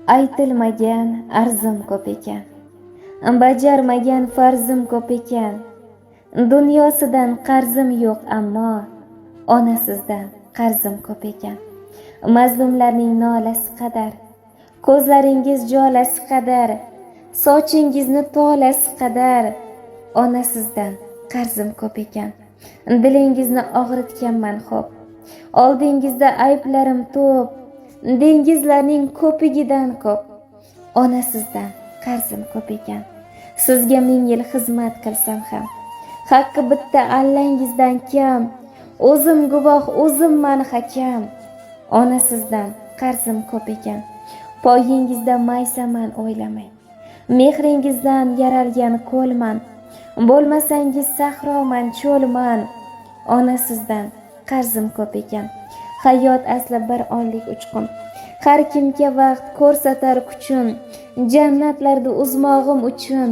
Aytilmagan arzim ko'p ekan, bajarmagan farzim ko'p ekan. Dunyosidan qarzim yo'q, ammo onasizdan qarzim ko'p ekan. Mazlumlarning nolasi qadar, ko'zlaringiz jolasi qadar, sochingizni tolasi qadar. Onasizdan qarzim ko'p ekan. Dilingizni og'ritganman xo'p, oldingizda ayblarim to'p, dengizlarning ko'pigidan ko'p. Onasizdan qarzim ko'p ekan. Sizga 1000 yil xizmat qilsam ham haqqi bitta allangizdan kam. O'zim guvoh, o'zimman hakam. Onasizdan qarzim ko'p ekan. Poyingizda maysaman o'ylamang, mehringizdan yaralgan ko'lman. Bo'lmasangiz sahroman, cho'lman. Onasizdan qarzim ko'p ekan. Hayot asli bir onlik uchqun, har kimga vaqt ko'rsatar kuchun. Jannatlarda uzmog'im uchun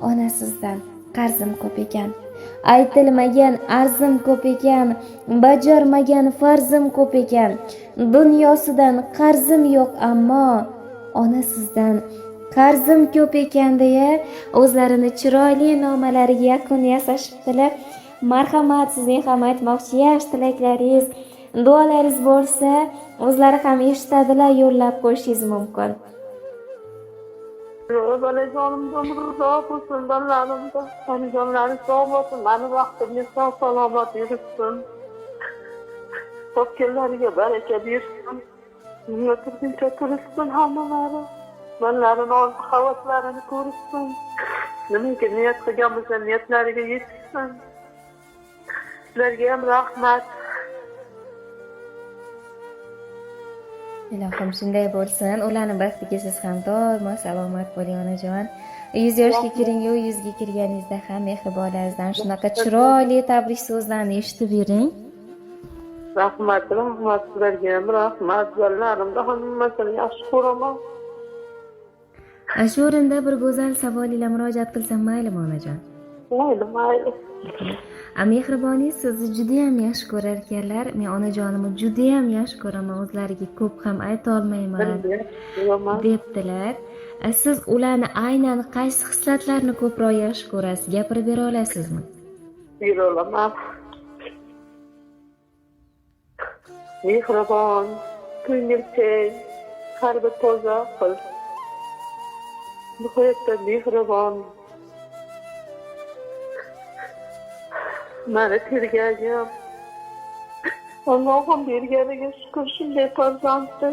onasizdan qarzim ko'p ekan. Aytilmagan arzim ko'p ekan, bajarmagan farzim ko'p ekan. Dunyosidan qarzim yo'q, ammo onasizdan qarzim ko'p ekan deya o'zlarini chiroyli nomalariga yakun yasashibdilar. Marhamat, sizning ham aytmoqchi yaxshi tilaklaringiz, duolaringiz bo'lsa, o'zlari ham eshitadilar, yo'llab qo'yishingiz mumkin. Bolajonim umri bo'lsin, bolalarimda jonlari sog' bo'lsin, mani vaqtimga sog' salomat yursin, topganlariga baraka bersin, dunyo turguncha tursin hammalari, bolalarini orzu havashlarini ko'rsin, nimaga niyat qilgan bo'lsa niyatlariga yetsin. Sizlarga ham rahmat. Ilohim shunday bo'lsin. Ularning baxtiga siz ham doimo salomat bo'ling onajon. 100 yoshga kiring, 100 ga kirganingizda ham mehribonlaringizdan shunaqa chiroyli tabrik so'zlarni eshitib yuring. Rahmat sizlarga ham rahmat. Bolalarimda hammasini yaxshi ko'raman. Shu o'rinda bir go'zal savol ila murojaat qilsam maylimi onajon? Mayli. Mehriboningiz sizni juda ham yaxshi ko'rar ekanlar. Men onajonimni juda ham yaxshi ko'raman, o'zlariga ko'p ham ayta olmayman debdilar. Siz ularni aynan qaysi xislatlarni ko'proq yaxshi ko'rasiz? Gapirib bera olasizmi? Bera olaman. Mehribon, ko'ngilchan, qalbi toza qil. Nihoyatda mehribon. Mani tergagim, Allohim berganiga shukr, shunday farzandni.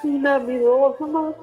Meni o'zimiz